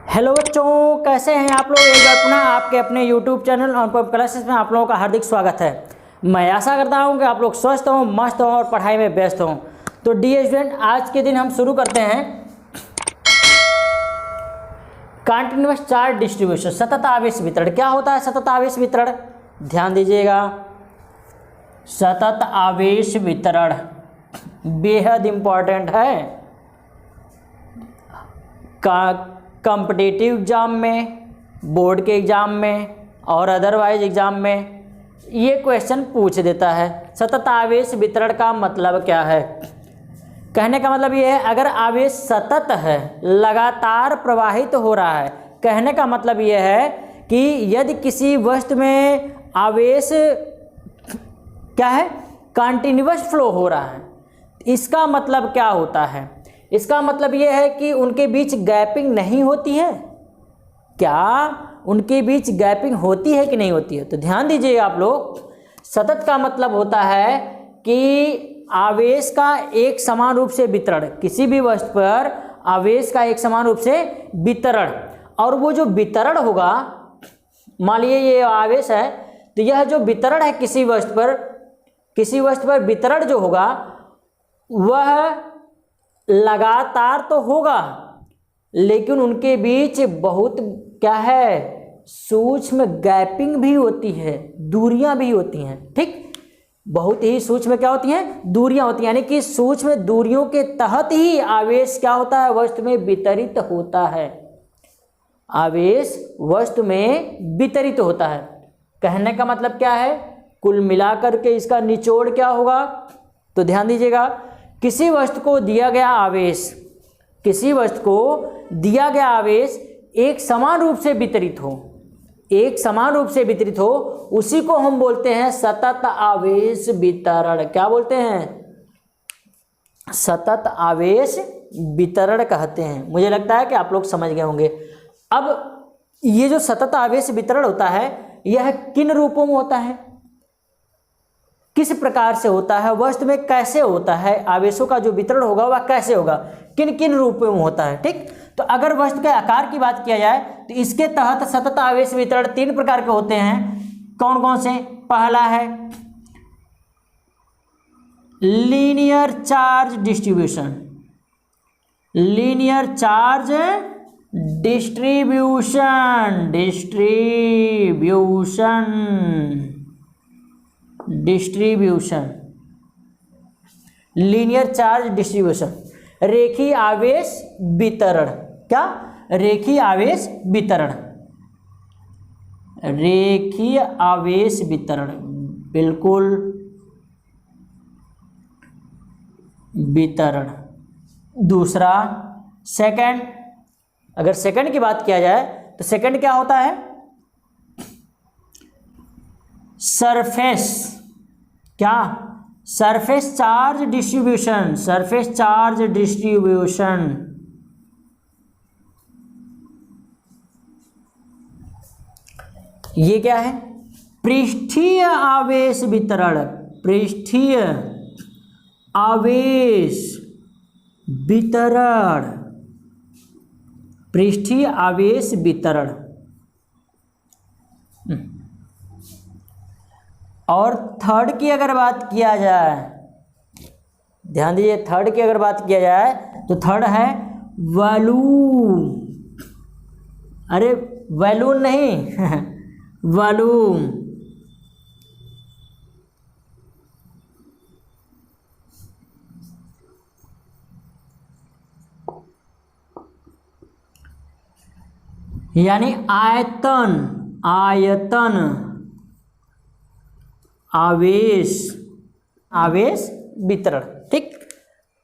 Hello बच्चों, कैसे हैं आप लोग। एक बार पुनः आपके अपने यूट्यूब चैनल अनुपम क्लासेस में आप लोगों का हार्दिक स्वागत है। मैं आशा करता हूं कि आप लोग स्वस्थ हों, मस्त हों और पढ़ाई में व्यस्त हों। तो डियर स्टूडेंट, आज के दिन हम शुरू करते हैं कंटीन्यूअस चार्ज डिस्ट्रीब्यूशन, सतत आवेश वितरण। क्या होता है सतत आवेश वितरण? ध्यान दीजिएगा, सतत आवेश वितरण बेहद इम्पॉर्टेंट है। कॉम्पिटिटिव एग्जाम में, बोर्ड के एग्जाम में और अदरवाइज एग्जाम में ये क्वेश्चन पूछ देता है। सतत आवेश वितरण का मतलब क्या है? कहने का मतलब ये है, अगर आवेश सतत है, लगातार प्रवाहित हो रहा है, कहने का मतलब ये है कि यदि किसी वस्तु में आवेश क्या है, कंटिन्यूअस फ्लो हो रहा है, इसका मतलब क्या होता है? इसका मतलब ये है कि उनके बीच गैपिंग नहीं होती है। क्या उनके बीच गैपिंग होती है कि नहीं होती है? तो ध्यान दीजिए आप लोग, सतत का मतलब होता है कि आवेश का एक समान रूप से वितरण, किसी भी वस्तु पर आवेश का एक समान रूप से वितरण। और वो जो वितरण होगा, मान लीजिए ये आवेश है, तो यह जो वितरण है किसी वस्तु पर वितरण जो होगा वह लगातार तो होगा, लेकिन उनके बीच बहुत क्या है, सूक्ष्म गैपिंग भी होती है, दूरियां भी होती हैं। ठीक, बहुत ही सूक्ष्म क्या होती हैं, दूरियां होती हैं। यानी कि सूक्ष्म दूरियों के तहत ही आवेश क्या होता है, वस्तु में वितरित होता है। आवेश वस्तु में वितरित होता है। कहने का मतलब क्या है, कुल मिलाकर के इसका निचोड़ क्या होगा? तो ध्यान दीजिएगा, किसी वस्तु को दिया गया आवेश एक समान रूप से वितरित हो, उसी को हम बोलते हैं सतत आवेश वितरण। क्या बोलते हैं? सतत आवेश वितरण कहते हैं। मुझे लगता है कि आप लोग समझ गए होंगे। अब ये जो सतत आवेश वितरण होता है, यह किन रूपों में होता है, किस प्रकार से होता है, वस्तु में कैसे होता है, आवेशों का जो वितरण होगा वह कैसे होगा, किन किन रूपों में होता है। ठीक, तो अगर वस्तु के आकार की बात किया जाए तो इसके तहत सतत आवेश वितरण तीन प्रकार के होते हैं। कौन कौन से? पहला है linear charge distribution. Linear charge distribution, रेखीय आवेश वितरण। क्या? रेखीय आवेश वितरण, बिल्कुल वितरण। दूसरा सेकंड, अगर सेकंड की बात किया जाए तो सेकंड क्या होता है? Surface charge distribution. ये क्या है? पृष्ठीय आवेश वितरण। और थर्ड की अगर बात किया जाए, ध्यान दीजिए, थर्ड की अगर बात किया जाए तो थर्ड है वॉल्यूम। अरे वॉल्यूम नहीं वॉल्यूम। यानी आयतन आवेश वितरण। ठीक,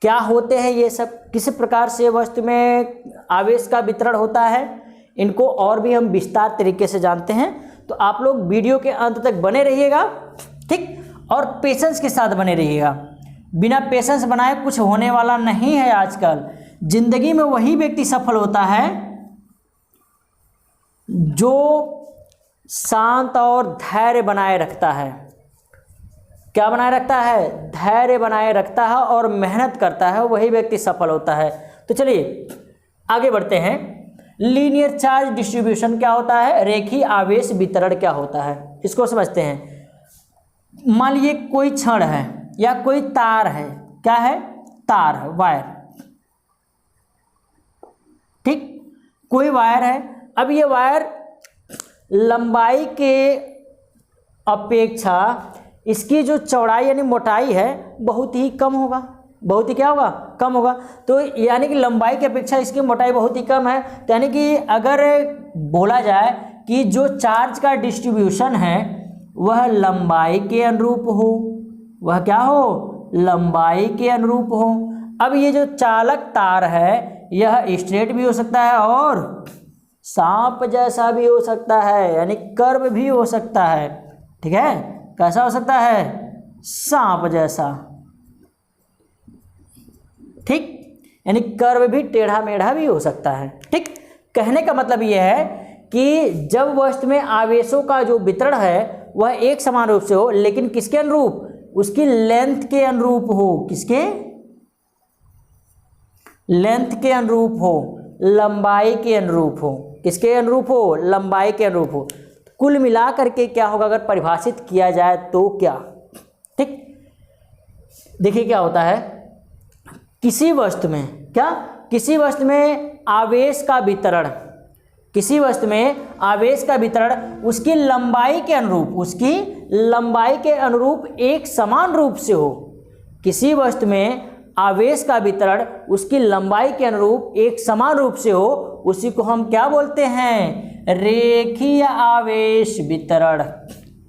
क्या होते हैं ये सब, किस प्रकार से वस्तु में आवेश का वितरण होता है, इनको और भी हम विस्तार तरीके से जानते हैं। तो आप लोग वीडियो के अंत तक बने रहिएगा। ठीक, और पेशेंस के साथ बने रहिएगा। बिना पेशेंस बनाए कुछ होने वाला नहीं है। आजकल जिंदगी में वही व्यक्ति सफल होता है जो शांत और धैर्य बनाए रखता है। क्या बनाए रखता है? धैर्य बनाए रखता है और मेहनत करता है, वही व्यक्ति सफल होता है। तो चलिए आगे बढ़ते हैं। लीनियर चार्ज डिस्ट्रीब्यूशन क्या होता है, रेखीय आवेश वितरण क्या होता है, इसको समझते हैं। मान लीजिए कोई छड़ है या कोई तार है, क्या है, तार है, वायर, ठीक, कोई वायर है। अब ये वायर लंबाई के अपेक्षा इसकी जो चौड़ाई यानी मोटाई है बहुत ही कम होगा, बहुत ही क्या होगा, कम होगा। तो यानी कि लंबाई की अपेक्षा इसकी मोटाई बहुत ही कम है। तो यानी कि अगर बोला जाए कि जो चार्ज का डिस्ट्रीब्यूशन है वह लंबाई के अनुरूप हो, वह क्या हो, लंबाई के अनुरूप हो। अब ये जो चालक तार है यह स्ट्रेट भी हो सकता है और सांप जैसा भी हो सकता है, यानी कर्व भी हो सकता है, ठीक है, कैसा हो सकता है, सांप जैसा, ठीक, यानी कर्व भी टेढ़ा मेढ़ा भी हो सकता है, ठीक। कहने का मतलब यह है कि जब वस्तु में आवेशों का जो वितरण है वह एक समान रूप से हो, लेकिन किसके अनुरूप, उसकी लेंथ के अनुरूप हो, किसके, लेंथ के अनुरूप हो, लंबाई के अनुरूप हो, किसके अनुरूप हो, लंबाई के अनुरूप हो। कुल मिला करके क्या होगा अगर परिभाषित किया जाए तो क्या, ठीक। देखिए क्या होता है, किसी वस्तु में क्या, किसी वस्तु में आवेश का वितरण, किसी वस्तु में आवेश का वितरण उसकी लंबाई के अनुरूप, उसकी लंबाई के अनुरूप एक समान रूप से हो। किसी वस्तु में आवेश का वितरण उसकी लंबाई के अनुरूप एक समान रूप से हो, उसी को हम क्या बोलते हैं, रेखीय आवेश वितरण।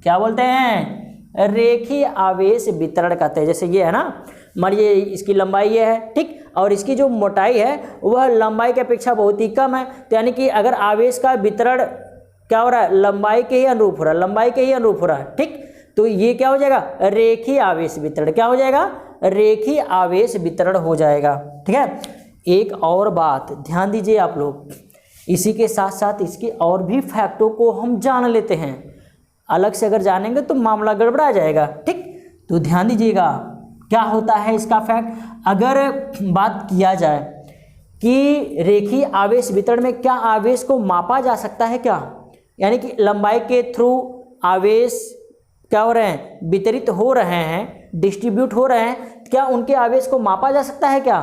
क्या बोलते हैं, रेखीय आवेश वितरण कहते हैं। जैसे ये है ना, मानिए इसकी लंबाई ये है, ठीक, और इसकी जो मोटाई है वह लंबाई की अपेक्षा बहुत ही कम है। तो यानी कि अगर आवेश का वितरण क्या हो रहा है, लंबाई के ही अनुरूप हो रहा है, लंबाई के ही अनुरूप हो रहा है, ठीक, तो ये क्या हो जाएगा, रेखीय आवेश वितरण। क्या हो जाएगा, रेखीय आवेश वितरण हो जाएगा, ठीक है। एक और बात ध्यान दीजिए आप लोग, इसी के साथ साथ इसके और भी फैक्टों को हम जान लेते हैं। अलग से अगर जानेंगे तो मामला गड़बड़ा जाएगा, ठीक। तो ध्यान दीजिएगा क्या होता है इसका फैक्ट। अगर बात किया जाए कि रेखीय आवेश वितरण में क्या आवेश को मापा जा सकता है क्या, यानी कि लंबाई के थ्रू आवेश क्या हो रहे हैं, वितरित हो रहे हैं, डिस्ट्रीब्यूट हो रहे हैं, क्या उनके आवेश को मापा जा सकता है क्या,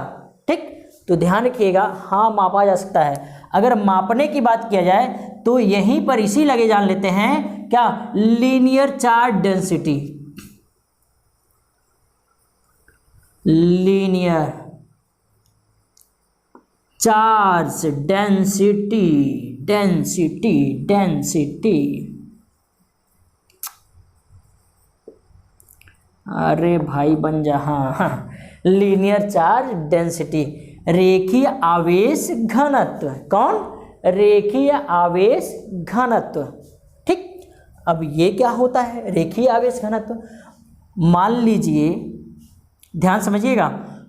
ठीक। तो ध्यान रखिएगा, हाँ मापा जा सकता है। अगर मापने की बात किया जाए तो यहीं पर इसी लगे जान लेते हैं क्या, linear charge density, linear charge density, density, density, अरे भाई बन जा, हाँ, लीनियर चार्ज डेंसिटी, रेखीय आवेश घनत्व। कौन, रेखीय आवेश घनत्व, ठीक। अब ये क्या होता है, रेखीय आवेश घनत्व। मान लीजिए, ध्यान समझिएगा,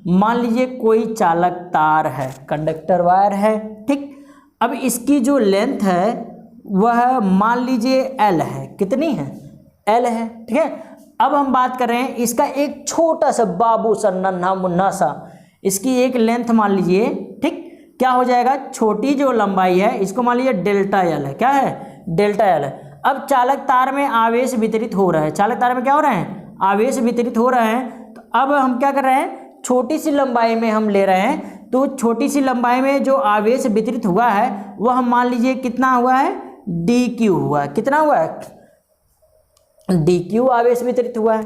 मान लीजिए कोई चालक तार है, कंडक्टर वायर है, ठीक। अब इसकी जो लेंथ है वह मान लीजिए L है, कितनी है, L है, ठीक है। अब हम बात कर रहे हैं इसका एक छोटा सा बाबू सा नन्हा मुन्ना सा, इसकी एक लेंथ मान लीजिए, ठीक, क्या हो जाएगा, छोटी जो लंबाई है इसको मान लीजिए डेल्टा L है, क्या है, डेल्टा L है। अब चालक तार में आवेश वितरित हो रहा है, चालक तार में क्या हो रहे हैं, आवेश वितरित हो रहे हैं। तो अब हम क्या कर रहे हैं, छोटी सी लंबाई में हम ले रहे हैं, तो छोटी सी लंबाई में जो आवेश वितरित हुआ है वह हम मान लीजिए कितना हुआ है, dq हुआ है, कितना हुआ है, dq आवेश वितरित हुआ है,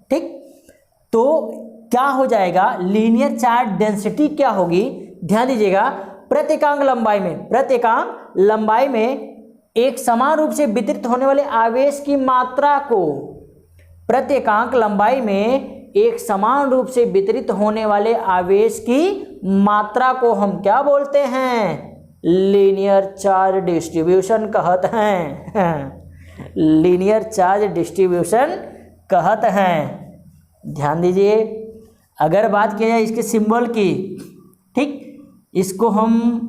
ठीक। तो क्या हो जाएगा, लीनियर चार्ज डेंसिटी क्या होगी, ध्यान दीजिएगा, प्रत्येकांक लंबाई में, प्रत्येकांक लंबाई में एक समान रूप से वितरित होने वाले आवेश की मात्रा को, प्रत्येकांक लंबाई में एक समान रूप से वितरित होने वाले आवेश की मात्रा को हम क्या बोलते हैं, लीनियर चार्ज डिस्ट्रीब्यूशन कहते हैं, लीनियर चार्ज डिस्ट्रीब्यूशन कहते हैं। ध्यान दीजिए, अगर बात की जाए इसके सिंबल की, ठीक, इसको हम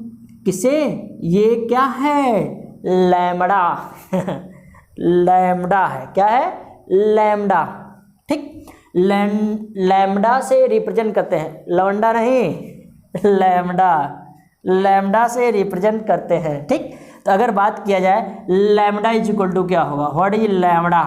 किसे, ये क्या है, लैम्डा, लैम्डा है, क्या है, लैम्डा, ठीक। लैम्डा से रिप्रेजेंट करते हैं, लवंडा नहीं, लैम्डा, लैम्डा से रिप्रेजेंट करते हैं। ठीक, तो अगर बात किया जाए लैम्डा इज इक्वल टू क्या होगा, what is lambda,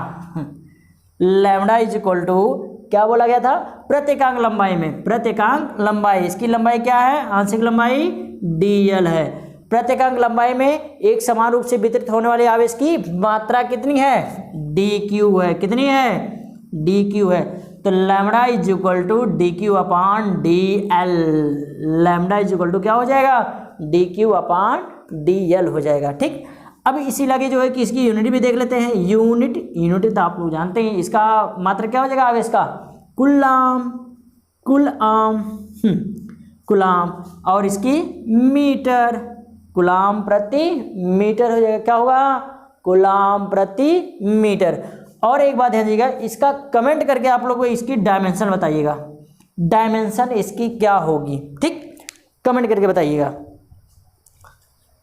lambda is equal to क्या बोला गया था, प्रत्येकांक लंबाई में, प्रत्येकांक लंबाई, इसकी लंबाई क्या है, आंशिक लंबाई dl है। प्रत्येकांक लंबाई में एक समान रूप से वितरित होने वाले आवेश की मात्रा कितनी है, dq है, कितनी है, dq है। तो lambda is equal to dq upon dl, lambda is equal to क्या हो जाएगा, dq अपान dl हो जाएगा। ठीक, अब इसी लगे जो है कि इसकी यूनिट भी देख लेते हैं। यूनिट तो आप लोग जानते हैं, इसका मात्रा क्या हो जाएगा आवेश का, कुलाम, कुलाम, और इसकी मीटर, कुलाम प्रति मीटर हो जाएगा, क्या होगा, कुलाम प्रति मीटर। और एक बात ध्यान दीजिएगा, इसका कमेंट करके आप लोग को इसकी डायमेंशन बताइएगा, डायमेंशन इसकी क्या होगी। ठीक, कमेंट करके बताइएगा।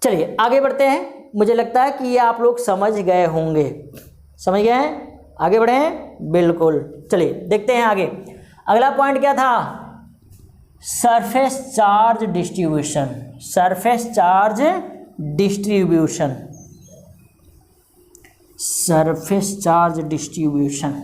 चलिए आगे बढ़ते हैं, मुझे लगता है कि ये आप लोग समझ गए होंगे, समझ गए हैं, आगे बढ़े हैं, बिल्कुल। चलिए देखते हैं आगे, अगला पॉइंट क्या था, surface charge distribution, surface charge distribution, surface charge distribution.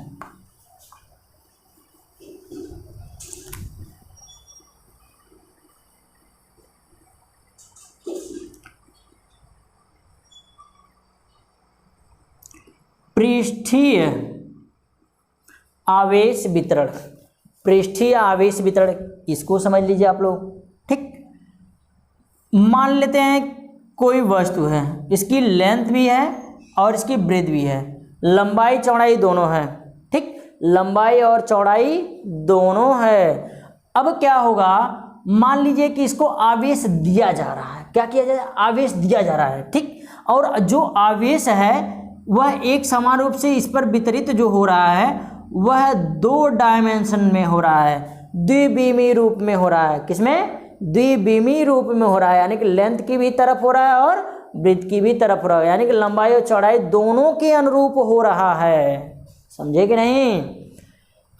पृष्ठीय आवेश वितरण, पृष्ठीय आवेश वितरण इसको समझ लीजिए आप लोग। ठीक, मान लेते हैं कोई वस्तु है, इसकी लेंथ भी है और इसकी ब्रेथ भी है, लंबाई चौड़ाई दोनों है। ठीक, लंबाई और चौड़ाई दोनों है। अब क्या होगा, मान लीजिए कि इसको आवेश दिया जा रहा है, क्या किया जाए, आवेश दिया जा रहा है। ठीक, और जो आवेश है वह एक समान रूप से इस पर वितरित जो हो रहा है वह दो डायमेंशन में हो रहा है, द्विविमीय रूप में हो रहा है। किसमें, द्विविमीय रूप में हो रहा है, यानी कि लेंथ की भी तरफ हो रहा है और ब्रेथ की भी तरफ हो रहा है, यानी कि लंबाई और चौड़ाई दोनों के अनुरूप हो रहा है। समझे कि नहीं,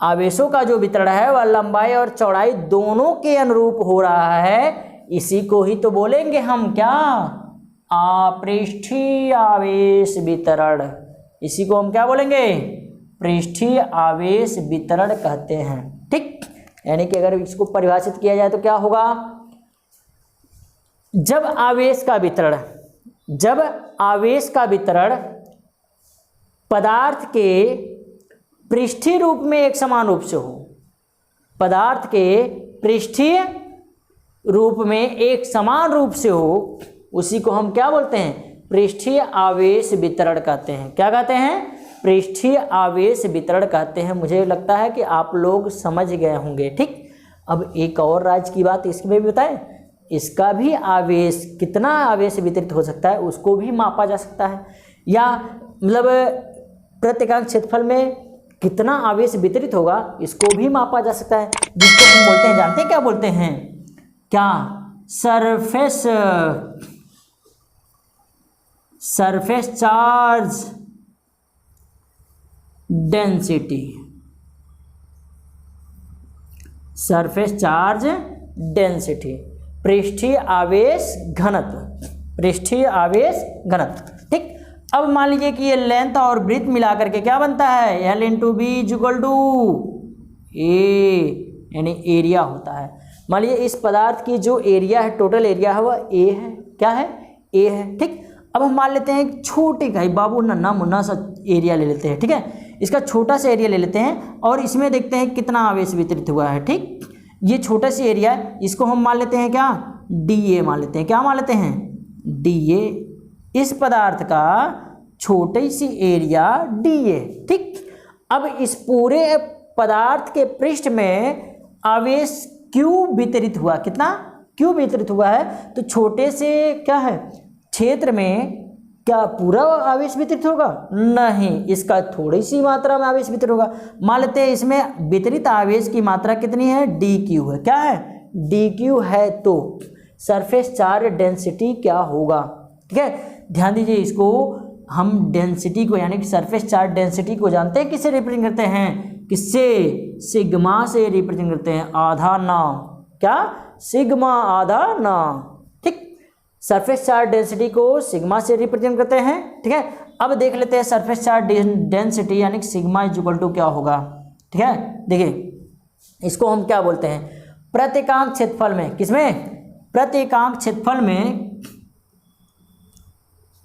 आवेशों का जो वितरण है वह लंबाई और चौड़ाई दोनों के अनुरूप हो रहा है। इसी को ही तो बोलेंगे हम क्या, अपृष्ठीय आवेश वितरण। इसी को हम क्या बोलेंगे, पृष्ठीय आवेश वितरण कहते हैं। ठीक, यानी कि अगर इसको परिभाषित किया जाए तो क्या होगा, जब आवेश का वितरण पदार्थ के पृष्ठीय रूप में एक समान रूप से हो, पदार्थ के पृष्ठीय रूप में एक समान रूप से हो, उसी को हम क्या बोलते हैं, पृष्ठीय आवेश वितरण कहते हैं। क्या कहते हैं, पृष्ठीय आवेश वितरण कहते हैं। मुझे लगता है कि आप लोग समझ गए होंगे। ठीक, अब एक और राज्य की बात इसमें भी बताएं, इसका भी आवेश, कितना आवेश वितरित हो सकता है उसको भी मापा जा सकता है, या मतलब प्रत्येकांक क्षेत्रफल में कितना आवेश वितरित होगा इसको भी मापा जा सकता है, जिसको हम बोलते हैं, जानते हैं क्या बोलते हैं, क्या, surface charge density, surface charge density, पृष्ठीय आवेश घनत्व, पृष्ठीय आवेश घनत्व। ठीक, अब मान लीजिए कि ये लेंथ और ब्रीथ मिला करके क्या बनता है, L into B is equal to A, यानी एरिया होता है। मान लीजिए इस पदार्थ की जो एरिया है, टोटल एरिया है वह ए है, क्या है, ए है। ठीक, अब हम मान लेते हैं एक छोटे का ही बाबू नन्ना मुन्ना सा एरिया ले लेते हैं। ठीक है, इसका छोटा सा एरिया ले लेते हैं और इसमें देखते हैं कितना आवेश वितरित हुआ है। ठीक, ये छोटा सा एरिया, इसको हम मान लेते हैं क्या, dA मान लेते हैं। क्या मान लेते हैं, dA, इस पदार्थ का छोटी सी एरिया dA। ठीक, अब इस पूरे पदार्थ के पृष्ठ में आवेश क्यों वितरित हुआ, कितना क्यों वितरित हुआ है, तो छोटे से क्या है क्षेत्र में क्या पूरा आवेश वितरित होगा, नहीं, इसका थोड़ी सी मात्रा में आवेश वितरित होगा। मान लेते हैं इसमें वितरित आवेश की मात्रा कितनी है, dq है, क्या है, dq है, तो सरफेस चार्ज डेंसिटी क्या होगा। ठीक है, ध्यान दीजिए, इसको हम डेंसिटी को यानी कि सरफेस चार्ज डेंसिटी को जानते हैं किससे रिप्रेजेंट करते हैं, किससे, सिग्मा से रिप्रेजेंट करते हैं, आधा ना, क्या, सिग्मा आधा ना। ठीक, सरफेस चार्ज डेंसिटी को सिग्मा से रिप्रेजेंट करते हैं। ठीक है, अब देख लेते हैं सरफेस चार्ज डेंसिटी यानी कि सिग्मा इज इक्वल टू क्या होगा। ठीक है, देखिए इसको हम क्या बोलते हैं, प्रत्येकांक क्षेत्रफल में, किसमें, प्रत्येकांक क्षेत्रफल में,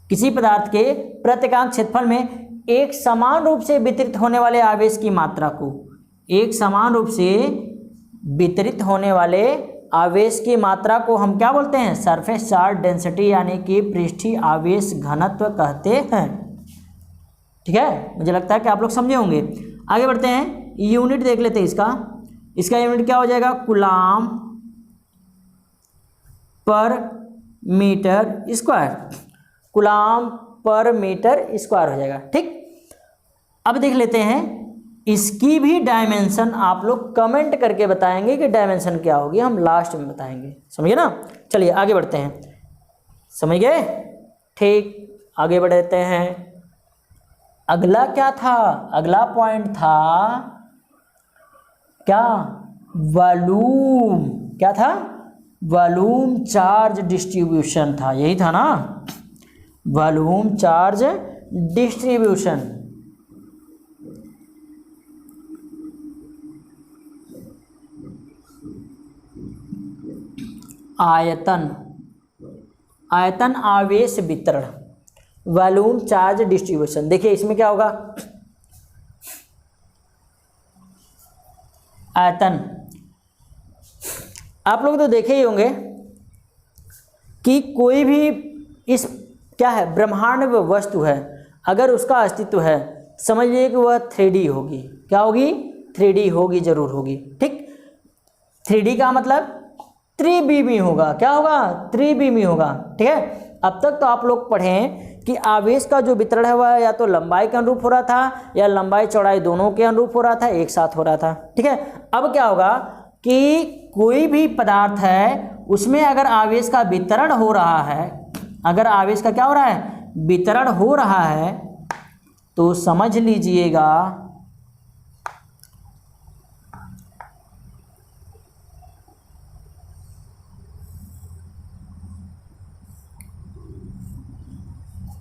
किसी पदार्थ के प्रत्येकांक क्षेत्रफल में एक समान रूप से वितरित होने वाले आवेश की मात्रा को, एक समान रूप से वितरित होने वाले आवेश की मात्रा को हम क्या बोलते हैं, सरफेस चार्ज डेंसिटी यानी कि पृष्ठीय आवेश घनत्व कहते हैं। ठीक है, मुझे लगता है कि आप लोग समझे होंगे। आगे बढ़ते हैं, यूनिट देख लेते हैं इसका यूनिट क्या हो जाएगा, कूलाम पर मीटर स्क्वायर, कूलाम पर मीटर स्क्वायर हो जाएगा। ठीक, अब देख लेते हैं इसकी भी डायमेंशन, आप लोग कमेंट करके बताएंगे कि डायमेंशन क्या होगी, हम लास्ट में बताएंगे, समझिए ना। चलिए आगे बढ़ते हैं, समझ गए। ठीक, आगे बढ़ते हैं। अगला क्या था, अगला पॉइंट था क्या, वॉल्यूम, क्या था, वॉल्यूम चार्ज डिस्ट्रीब्यूशन था, यही था ना, वॉल्यूम चार्ज डिस्ट्रीब्यूशन। आयतन, आयतन आवेश वितरण, वॉल्यूम चार्ज डिस्ट्रीब्यूशन। देखिए इसमें क्या होगा, आयतन, आप लोग तो देखे ही होंगे कि कोई भी इस क्या है, ब्रह्मांड में वस्तु है, अगर उसका अस्तित्व है, समझ लीजिए कि वह 3D होगी। क्या होगी, 3D होगी, जरूर होगी। ठीक, 3D का मतलब त्रिविमी होगा, क्या होगा, त्रिविमी होगा। ठीक है, अब तक तो आप लोग पढ़ें कि आवेश का जो वितरण है वह या तो लंबाई के अनुरूप हो रहा था या लंबाई चौड़ाई दोनों के अनुरूप हो रहा था, एक साथ हो रहा था। ठीक है, अब क्या होगा कि कोई भी पदार्थ है उसमें अगर आवेश का वितरण हो रहा है, अगर आवेश का क्या हो रहा है, वितरण हो रहा है, तो समझ लीजिएगा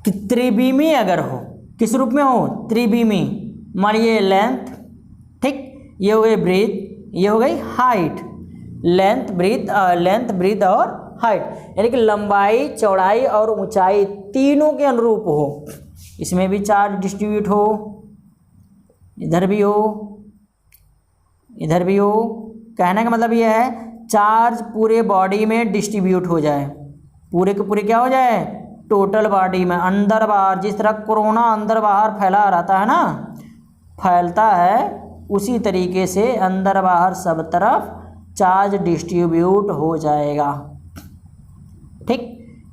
कि त्रिविमी अगर हो, किस रूप में हो, त्रिविमी, मानिए लेंथ, ठीक, ये हो गई ब्रीथ, ये हो गई हाइट, लेंथ ब्रीथ और हाइट, यानी कि लंबाई चौड़ाई और ऊंचाई तीनों के अनुरूप हो। इसमें भी चार्ज डिस्ट्रीब्यूट हो, इधर भी हो, इधर भी हो। कहने का मतलब यह है चार्ज पूरे बॉडी में डिस्ट्रीब्यूट हो जाए, पूरे के पूरे क्या हो जाए, टोटल बॉडी में, अंदर बाहर, जिस तरह कोरोना अंदर बाहर फैला रहता है ना, फैलता है, उसी तरीके से अंदर बाहर सब तरफ चार्ज डिस्ट्रीब्यूट हो जाएगा। ठीक,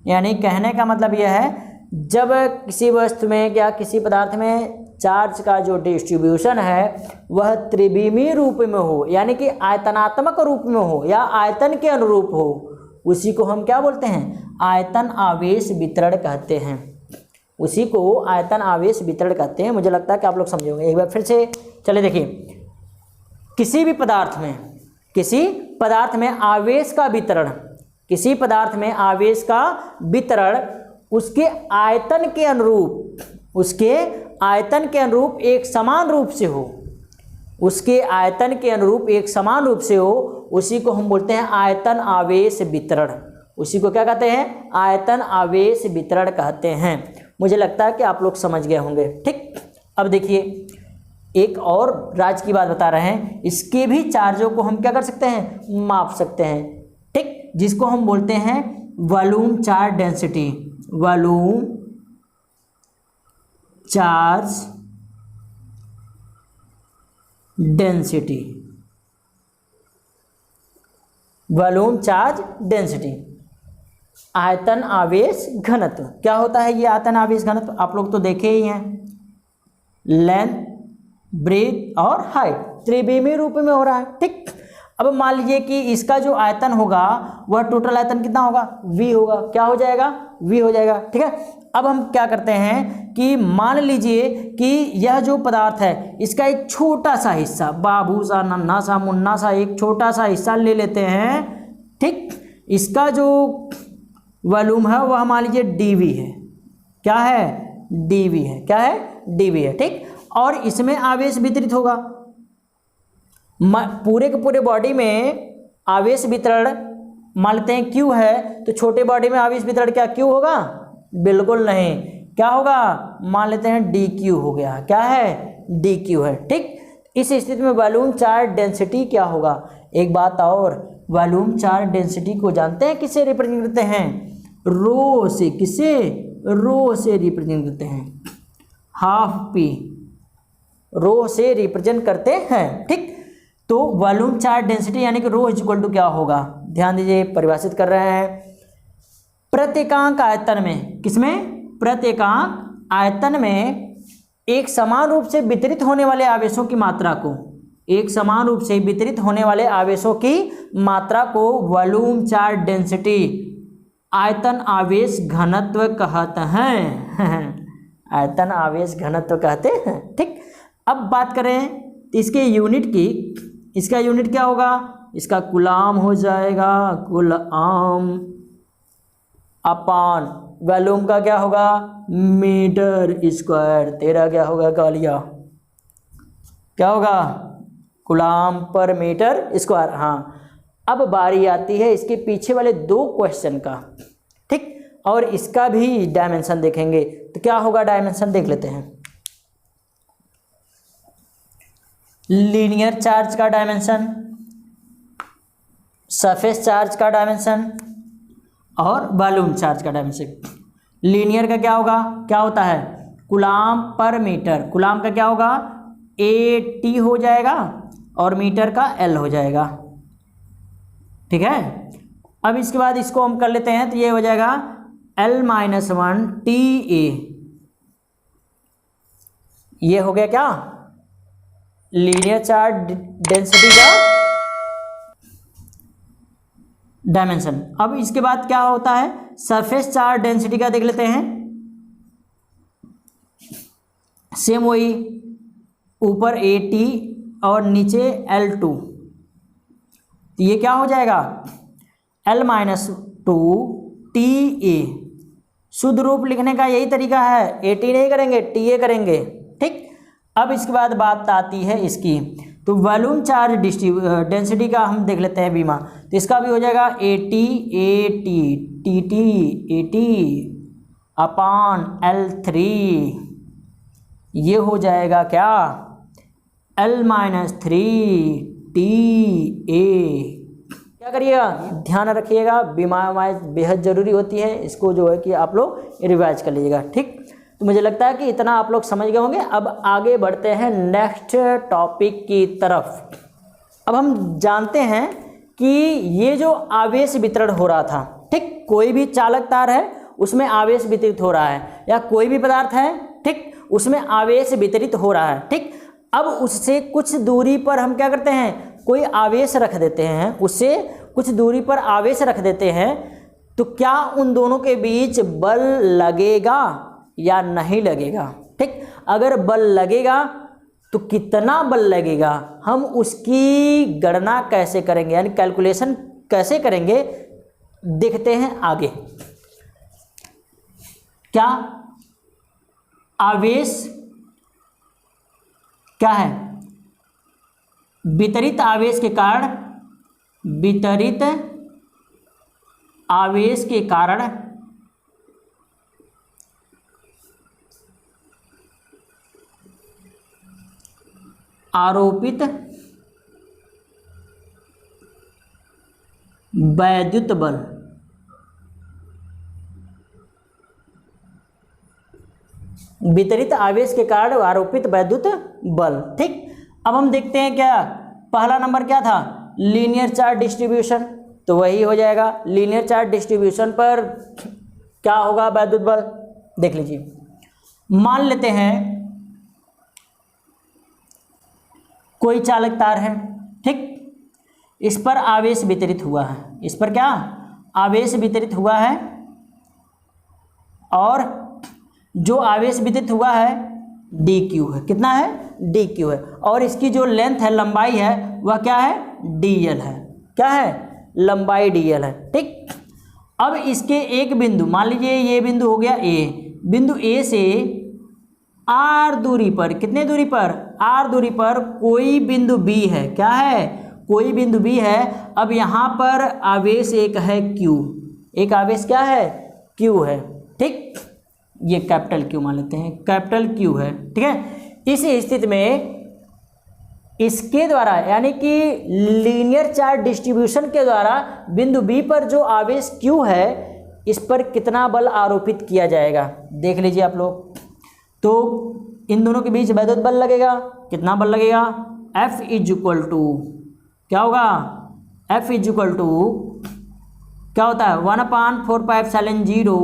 यानी कहने का मतलब यह है जब किसी वस्तु में या किसी पदार्थ में चार्ज का जो डिस्ट्रीब्यूशन है वह त्रिविमी रूप में हो, यानी कि आयतनात्मक रूप में हो या आयतन के अनुरूप हो, उसी को हम क्या बोलते हैं, आयतन आवेश वितरण कहते हैं। उसी को आयतन आवेश वितरण कहते हैं। मुझे लगता है कि आप लोग समझे होंगे। एक बार फिर से चले देखिए, किसी भी पदार्थ में, किसी पदार्थ में आवेश का वितरण, किसी पदार्थ में आवेश का वितरण उसके आयतन के अनुरूप, उसके आयतन के अनुरूप एक समान रूप से हो, उसके आयतन के अनुरूप एक समान रूप से हो, उसी को हम बोलते हैं आयतन आवेश वितरण। उसी को क्या कहते हैं, आयतन आवेश वितरण कहते हैं। मुझे लगता है कि आप लोग समझ गए होंगे। ठीक, अब देखिए एक और राज्य की बात बता रहे हैं, इसके भी चार्जों को हम क्या कर सकते हैं, माप सकते हैं। ठीक, जिसको हम बोलते हैं volume charge density, volume charge density, volume charge density, आयतन आवेश घनत्व। क्या होता है ये आयतन आवेश घनत्व, आप लोग तो देखे ही हैं, लेंथ ब्रीथ और हाइट त्रिविमी रूप में हो रहा है। ठीक, अब मान लीजिए कि इसका जो आयतन होगा वह टोटल आयतन कितना होगा, v होगा। क्या हो जाएगा, v हो जाएगा। ठीक है, अब हम क्या करते हैं कि मान लीजिए कि यह जो पदार्थ है इसका एक छोटा सा हिस्सा, बाबू सा नन्हा सा मुन्ना सा एक छोटा सा हिस्सा ले लेते हैं। ठीक, इसका जो वॉल्यूम है वह मान लीजिए dv है। क्या है? dv है। क्या है? dv है। ठीक, और इसमें आवेश वितरित होगा। पूरे के पूरे बॉडी में आवेश वितरण मान लेते हैं q है, तो छोटे बॉडी में आवेश वितरण क्या q होगा? बिल्कुल नहीं। क्या होगा? मान लेते हैं dq हो गया। क्या है? dq है। ठीक, इस स्थिति में वॉल्यूम चार्ज डेंसिटी क्या होगा? एक बात और, वॉल्यूम चार्ज डेंसिटी को जानते हैं किससे रिप्रेजेंट करते हैं? रो से। किससे? रो से रिप्रेजेंट करते हैं। हाफ पी रो से रिप्रेजेंट करते हैं। ठीक, तो वॉल्यूम चार्ज डेंसिटी यानी कि रो इज इक्वल टू क्या होगा? ध्यान दीजिए, परिभाषित कर रहे हैं प्रत्येकांक आयतन में। किसमें? प्रत्येकांक आयतन में एक समान रूप से वितरित होने वाले आवेशों की मात्रा को, एक समान रूप से वितरित होने वाले आवेशों की मात्रा को वॉल्यूम चार्ज डेंसिटी आयतन आवेश घनत्व कहते हैं। आयतन आवेश घनत्व कहते हैं। ठीक, अब बात करें तो इसके यूनिट की, इसका यूनिट क्या होगा? इसका कूलाम हो जाएगा। कूलाम अपान वॉल्यूम का क्या होगा? Metre square. तेरा क्या होगा कालिया? क्या होगा? कूलाम पर मीटर स्क्वायर। हाँ, अब बारी आती है इसके पीछे वाले दो क्वेश्चन का। ठीक, और इसका भी डायमेंशन देखेंगे। तो क्या होगा डायमेंशन देख लेते हैं। लीनियर चार्ज का डायमेंशन, सरफेस चार्ज का डायमेंशन और वॉल्यूम चार्ज का डायमेंशन। लीनियर का क्या होगा? क्या होता है? कूलाम पर मीटर। कूलाम का क्या होगा? AT हो जाएगा और मीटर का L हो जाएगा। ठीक है, अब इसके बाद इसको हम कर लेते हैं तो ये हो जाएगा L-1 TA। ये हो गया क्या? लीनियर चार्ज डेंसिटी का डायमेंशन। अब इसके बाद क्या होता है? सरफेस चार्ज डेंसिटी का देख लेते हैं। सेम वही, ऊपर AT और नीचे L2। तो ये क्या हो जाएगा? L-2 TA। शुद्ध रूप लिखने का यही तरीका है, AT नहीं करेंगे, TA करेंगे। ठीक, अब इसके बाद बात आती है इसकी, तो वॉल्यूम चार्ज डेंसिटी का हम देख लेते हैं बीमा। तो इसका भी हो जाएगा AT TT AT upon L3। ये हो जाएगा क्या? L-3 TA। क्या करिएगा? ध्यान रखिएगा, बीमा बेहद ज़रूरी होती है, इसको जो है कि आप लोग रिवाइज कर लीजिएगा। ठीक, तो मुझे लगता है कि इतना आप लोग समझ गए होंगे। अब आगे बढ़ते हैं नेक्स्ट टॉपिक की तरफ। अब हम जानते हैं कि ये जो आवेश वितरण हो रहा था, ठीक, कोई भी चालक तार है उसमें आवेश वितरित हो रहा है, या कोई भी पदार्थ है, ठीक, उसमें आवेश वितरित हो रहा है। ठीक, अब उससे कुछ दूरी पर हम क्या करते हैं? कोई आवेश रख देते हैं, उससे कुछ दूरी पर आवेश रख देते हैं। तो क्या उन दोनों के बीच बल लगेगा या नहीं लगेगा? ठीक, अगर बल लगेगा तो कितना बल लगेगा, हम उसकी गणना कैसे करेंगे, यानी कैलकुलेशन कैसे करेंगे, देखते हैं आगे। क्या आवेश क्या है? वितरित आवेश के कारण, वितरित आवेश के कारण आरोपित वैद्युत बल, वितरित आवेश के कारण आरोपित वैद्युत बल। ठीक, अब हम देखते हैं क्या पहला नंबर क्या था? Linear charge distribution. तो वही हो जाएगा, लीनियर चार्ज डिस्ट्रीब्यूशन पर क्या होगा वैद्युत बल, देख लीजिए। मान लेते हैं कोई चालक तार है, ठीक, इस पर आवेश वितरित हुआ है, इस पर क्या आवेश वितरित हुआ है, और जो आवेश वितरित हुआ है dq है। कितना है? dq है। और इसकी जो लेंथ है, लंबाई है, वह क्या है? dl है। क्या है? लंबाई dl है। ठीक, अब इसके एक बिंदु, मान लीजिए ये बिंदु हो गया ए, बिंदु ए से आर दूरी पर, कितने दूरी पर, आर दूरी पर कोई बिंदु बी है, क्या है, कोई बिंदु बी है। अब यहाँ पर आवेश एक है क्यू, एक आवेश क्या है, क्यू है, ठीक, ये कैपिटल क्यू मान लेते हैं, कैपिटल क्यू है, ठीक है। इस स्थिति में इसके द्वारा यानी कि लीनियर चार्ज डिस्ट्रीब्यूशन के द्वारा बिंदु बी पर जो आवेश क्यू है इस पर कितना बल आरोपित किया जाएगा, देख लीजिए आप लोग। तो इन दोनों के बीच वैद्युत बल लगेगा, कितना बल लगेगा, F इज इक्वल टू क्या होगा, F इज इक्वल टू क्या होता है 1/4πε0,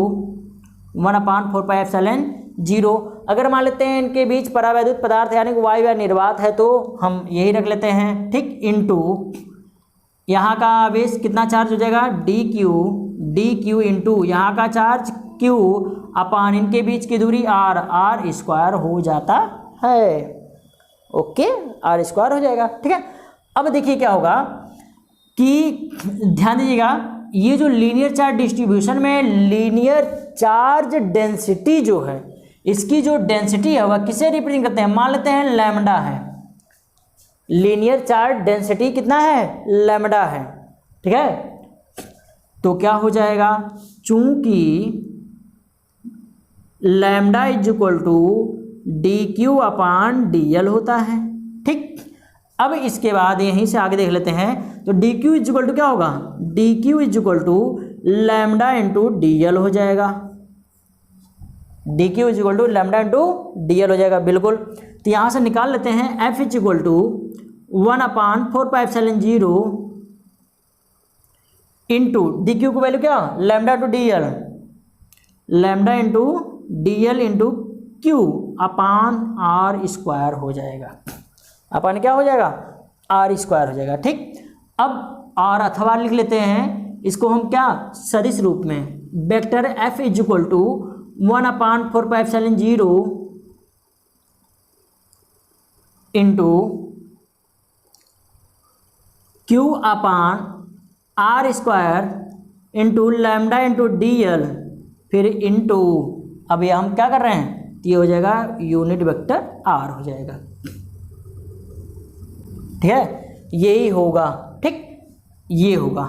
1/4πε0। अगर मान लेते हैं इनके बीच परावैद्युत पदार्थ यानी कि वायु या निर्वात है तो हम यही रख लेते हैं, ठीक, इनटू यहाँ का आवेश कितना चार्ज हो जाएगा, डी क्यू इंटू यहाँ का चार्ज Q अपान इनके बीच की दूरी R स्क्वायर हो जाता है, ओके, R स्क्वायर हो जाएगा, ठीक है। अब देखिए क्या होगा कि ध्यान दीजिएगा, ये जो लीनियर चार्ज डिस्ट्रीब्यूशन में लीनियर चार्ज डेंसिटी जो है, इसकी जो डेंसिटी है वह किसे रिप्रेजेंट करते हैं, मान लेते हैं लैम्डा है, लीनियर चार्ज डेंसिटी कितना है, लैम्डा है, ठीक है। तो क्या हो जाएगा, चूंकि lambda is equal to D Q upon D L होता है, ठीक। अब इसके बाद यहीं से आगे देख लेते हैं, तो D Q is equal to क्या होगा, D Q is equal to lambda into D L हो जाएगा, D Q is equal to lambda into D L हो जाएगा, बिल्कुल। तो यहाँ से निकाल लेते हैं F is equal to 1/4πε0 into D Q की वैल्यू क्या, lambda into D L, lambda into D L into Q upon R square हो जाएगा, अपान क्या हो जाएगा, आर स्क्वायर हो जाएगा, ठीक। अब आर अथवा लिख लेते हैं, इसको हम क्या सदिश रूप में, vector F is equal to 1/4πε0 into Q upon R square into lambda into D L, फिर इंटू, अब ये हम क्या कर रहे हैं, ये हो जाएगा यूनिट वेक्टर आर हो जाएगा, ठीक है, यही होगा, ठीक, ये होगा,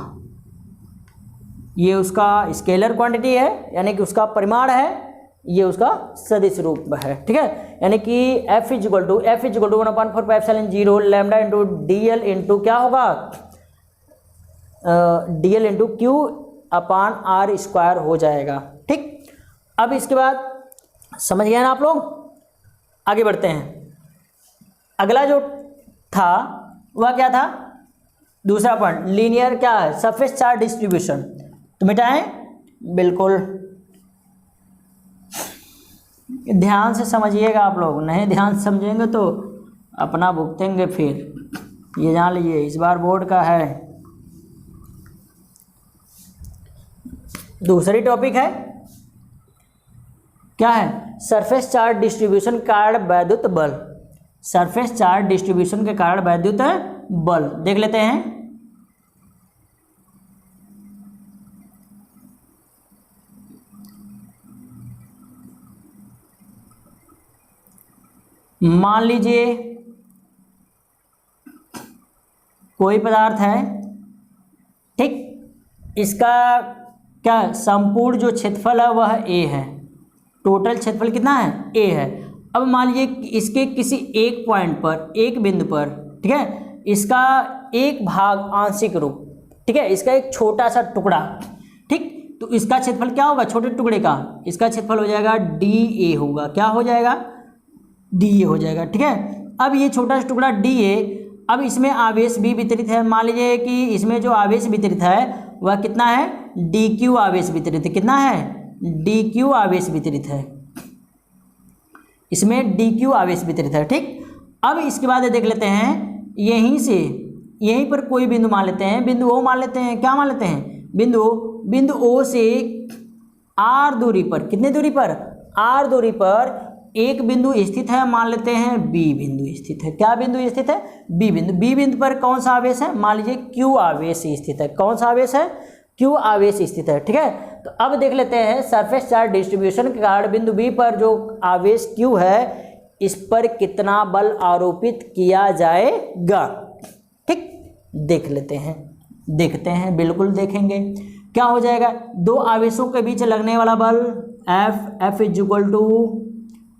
ये उसका स्केलर क्वांटिटी है यानी कि उसका परिमाण है, ये उसका सदिश रूप है, ठीक है। यानी कि F is equal to 1/4πε0 lambda into D L into क्या होगा, D L into Q upon R square हो जाएगा, ठीक। अब इसके बाद समझ गए ना आप लोग, आगे बढ़ते हैं। अगला जो था वह क्या था, दूसरा पॉइंट, लीनियर क्या है, सरफेस चार्ज डिस्ट्रीब्यूशन। तो मिटाएं, बिल्कुल ध्यान से समझिएगा आप लोग, नहीं ध्यान से समझेंगे तो अपना भुगतेंगे फिर, ये जान लीजिए, इस बार बोर्ड का है। दूसरी टॉपिक है क्या है, सरफेस चार्ज डिस्ट्रीब्यूशन कारण वैद्युत बल, सरफेस चार्ज डिस्ट्रीब्यूशन के कारण वैद्युत बल देख लेते हैं। मान लीजिए कोई पदार्थ है, ठीक, इसका क्या संपूर्ण जो क्षेत्रफल है वह ए है, टोटल क्षेत्रफल कितना है, ए है। अब मान लीजिए इसके किसी एक पॉइंट पर, एक बिंदु पर, ठीक है, इसका एक भाग आंशिक रूप, ठीक है, इसका एक छोटा सा टुकड़ा, ठीक, तो इसका क्षेत्रफल क्या होगा, छोटे टुकड़े का, इसका क्षेत्रफल हो जाएगा डी ए होगा, क्या हो जाएगा, डी ए हो जाएगा, ठीक है। अब ये छोटा सा टुकड़ा डी ए, अब इसमें आवेश भी वितरित है, मान लीजिए कि इसमें जो आवेश वितरित है वह कितना है, डी क्यू आवेश वितरित है, कितना है, डी क्यू आवेश वितरित है, इसमें डी क्यू आवेश वितरित है, ठीक। अब इसके बाद देख लेते हैं, यहीं से यहीं पर कोई बिंदु मान लेते हैं, बिंदु ओ मान लेते हैं, क्या मान लेते हैं, बिंदु ओ से आर दूरी पर, कितने दूरी पर, आर दूरी पर एक बिंदु स्थित है, मान लेते हैं बी बिंदु स्थित है, क्या बिंदु स्थित है, बी बिंदु। बी बिंदु पर कौन सा आवेश है, मान लीजिए क्यू आवेश स्थित है, कौन सा आवेश है, Q आवेश स्थित है। ठीक है, तो अब देख लेते हैं सरफेस चार्ज डिस्ट्रीब्यूशन के कारण बिंदु B पर जो आवेश Q है इस पर कितना बल आरोपित किया जाएगा। ठीक, देख लेते हैं, देखते हैं, बिल्कुल देखेंगे। क्या हो जाएगा, दो आवेशों के बीच लगने वाला बल F इज इक्वल टू,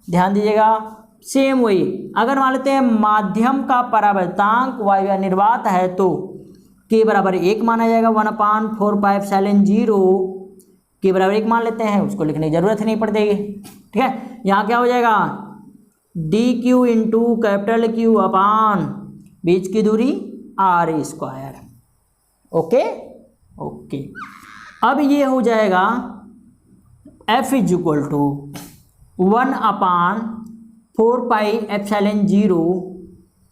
ध्यान दीजिएगा, सेम वही, अगर मान लेते हैं माध्यम का परावर्तांक वायु या निर्वात है तो K बराबर 1 माना जाएगा, 1/4πε0 K बराबर 1 मान लेते हैं, उसको लिखने की जरूरत ही नहीं पड़ेगी। ठीक है, यहाँ क्या हो जाएगा, DQ इंटू कैपिटल Q अपान बीच की दूरी r²। ओके ओके, अब ये हो जाएगा F is equal to 1/4πε0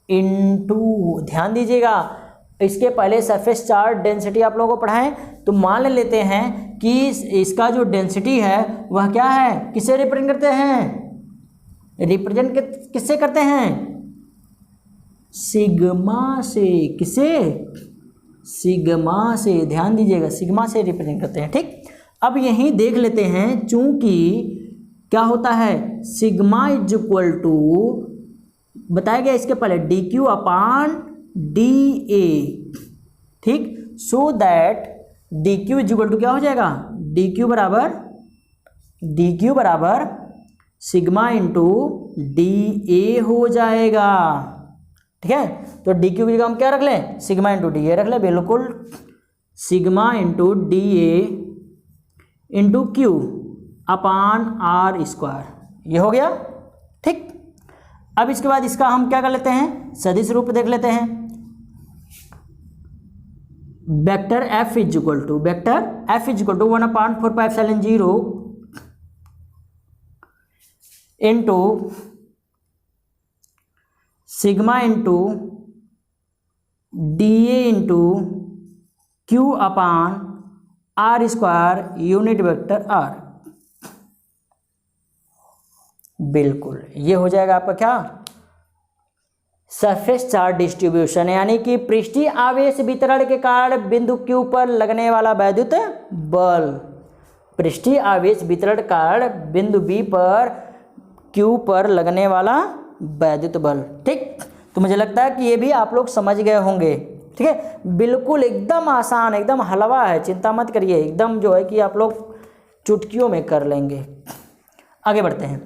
into, ध्यान दीजिएगा इसके पहले सरफेस चार्ज डेंसिटी आप लोगों को पढ़ाएं, तो मान लेते हैं कि इसका जो डेंसिटी है वह क्या है, किसे रिप्रेजेंट करते हैं, रिप्रेजेंट किससे करते हैं, सिग्मा से, किसे, सिग्मा से, ध्यान दीजिएगा सिग्मा से रिप्रेजेंट करते हैं। ठीक, अब यहीं देख लेते हैं, चूंकि क्या होता है, सिग्मा इज इक्वल टू बताया गया इसके पहले DQ अपान DA। ठीक, so that DQ is equal to क्या हो जाएगा, DQ बराबर सिग्मा इंटू DA हो जाएगा। ठीक है, तो DQ की जगह हम क्या रख लें, सिग्मा इंटू DA रख लें, बिल्कुल, sigma into DA into Q upon r², ये हो गया। ठीक, अब इसके बाद इसका हम क्या कर लेते हैं, सदिश रूप देख लेते हैं। Vector F is equal to 1/4πε0 into sigma into DA into Q upon r² unit vector r। बिल्कुल, ये हो जाएगा आपका क्या, सरफेस चार्ज डिस्ट्रीब्यूशन, यानी कि पृष्ठीय आवेश वितरण के कारण बिंदु Q पर लगने वाला वैद्युत बल, पृष्ठीय आवेश वितरण कारण बिंदु B पर Q पर लगने वाला वैद्युत बल। ठीक, तो मुझे लगता है कि ये भी आप लोग समझ गए होंगे। ठीक है, बिल्कुल एकदम आसान, एकदम हलवा है, चिंता मत करिए, एकदम जो है कि आप लोग चुटकियों में कर लेंगे। आगे बढ़ते हैं,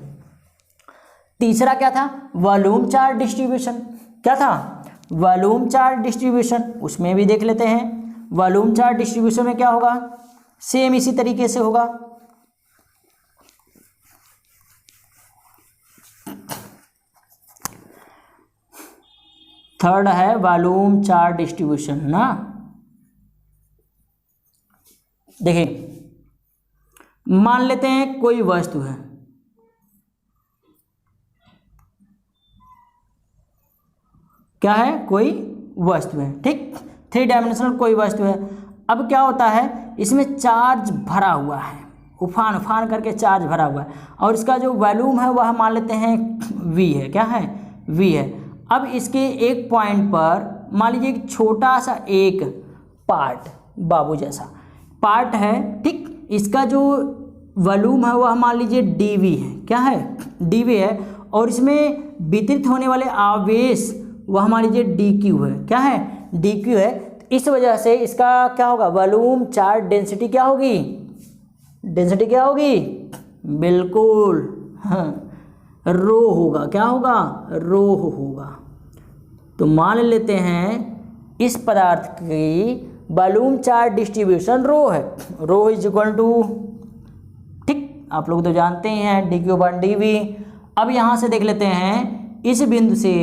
तीसरा क्या था, वॉल्यूम चार्ज डिस्ट्रीब्यूशन। क्या था, वॉल्यूम चार्ज डिस्ट्रीब्यूशन, उसमें भी देख लेते हैं। वॉल्यूम चार्ज डिस्ट्रीब्यूशन में क्या होगा, सेम इसी तरीके से होगा। थर्ड है वॉल्यूम चार्ज डिस्ट्रीब्यूशन ना, देखिए मान लेते हैं कोई वस्तु है, क्या है, कोई वस्तु है। ठीक, 3 डायमेंशनल कोई वस्तु है। अब क्या होता है, इसमें चार्ज भरा हुआ है, उफान उफान करके चार्ज भरा हुआ है, और इसका जो वॉल्यूम है वह मान लेते हैं V है, क्या है, V है। अब इसके एक पॉइंट पर मान लीजिए एक छोटा सा एक पार्ट, बाबू जैसा पार्ट है। ठीक, इसका जो वॉल्यूम है वह मान लीजिए dV है, क्या है, dV है, और इसमें वितरित होने वाले आवेश वह मान लीजिए dQ है, क्या है, dQ है। इस वजह से इसका क्या होगा, वॉल्यूम चार्ज डेंसिटी क्या होगी, डेंसिटी क्या होगी, बिल्कुल हाँ, रो होगा, क्या होगा, रो होगा। तो मान लेते हैं इस पदार्थ की वॉल्यूम चार्ज डिस्ट्रीब्यूशन रो है, रो इज इक्वल टू, ठीक, आप लोग तो जानते ही हैं DQ/dV। अब यहाँ से देख लेते हैं, इस बिंदु से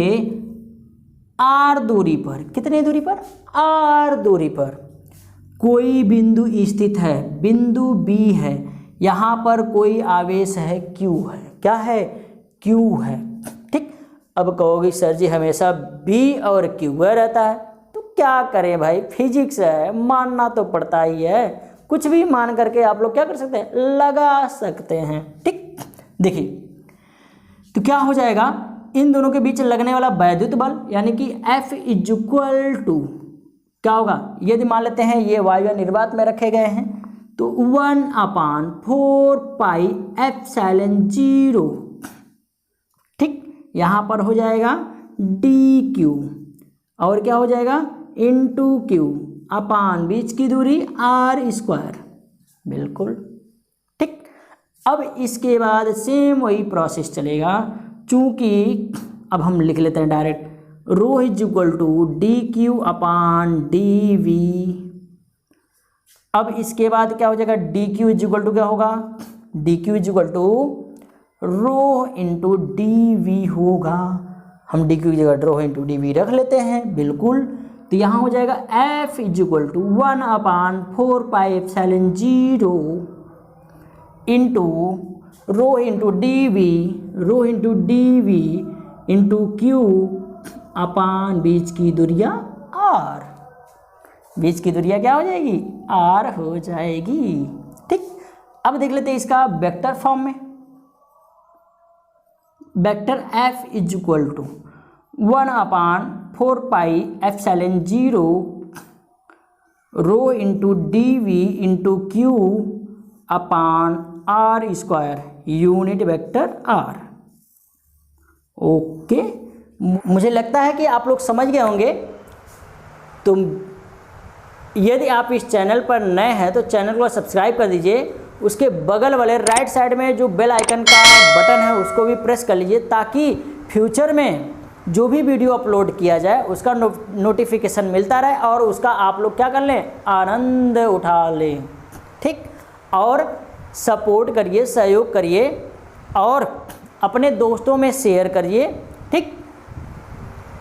r दूरी पर, कितने दूरी पर, r दूरी पर कोई बिंदु स्थित है, बिंदु B है, यहाँ पर कोई आवेश है Q है, क्या है, Q है। ठीक, अब कहोगे सर जी हमेशा B और Q रहता है, तो क्या करें भाई, फिजिक्स है, मानना तो पड़ता ही है, कुछ भी मान करके आप लोग क्या कर सकते हैं, लगा सकते हैं। ठीक, देखिए तो क्या हो जाएगा, इन दोनों के बीच लगने वाला वैद्युत बल यानी कि F इज इक्वल टू क्या होगा, यदि मान लेते हैं ये वायु निर्वात में रखे गए हैं तो 1/4πε0, ठीक, यहाँ पर हो जाएगा dq और क्या हो जाएगा इंटू क्यू अपान बीच की दूरी r², बिल्कुल ठीक। अब इसके बाद सेम वही प्रोसेस चलेगा, चूंकि अब हम लिख लेते हैं direct rho is equal to dq upon dv। अब इसके बाद क्या हो जाएगा, dq इज इक्वल टू क्या होगा, dq is equal to rho into dv होगा। हम dq की जगह रो इंटू dv रख लेते हैं, बिल्कुल। तो यहाँ हो जाएगा f is equal to 1/4πε0 into rho into dv into Q upon बीच की दूरिया r। बीच की दूरिया क्या हो जाएगी, r हो जाएगी, ठीक। अब देख लेते हैं इसका वेक्टर फॉर्म में। Vector f is equal to 1/4πε0 rho into dv into Q upon r², unit vector r। Okay, मुझे लगता है कि आप लोग समझ गए होंगे। तो यदि आप इस चैनल पर नए हैं तो चैनल को सब्सक्राइब कर दीजिए, उसके बगल वाले राइट साइड में जो बेल आइकन का बटन है उसको भी प्रेस कर लीजिए, ताकि फ्यूचर में जो भी वीडियो अपलोड किया जाए उसका नोटिफिकेशन मिलता रहे और उसका आप लोग क्या कर लें, आनंद उठा लें, ठीक। और सपोर्ट करिए, सहयोग करिए और अपने दोस्तों में शेयर करिए, ठीक,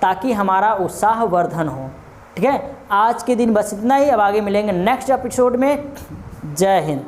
ताकि हमारा उत्साह वर्धन हो, ठीक है। आज के दिन बस इतना ही, अब आगे मिलेंगे नेक्स्ट एपिसोड में। जय हिंद।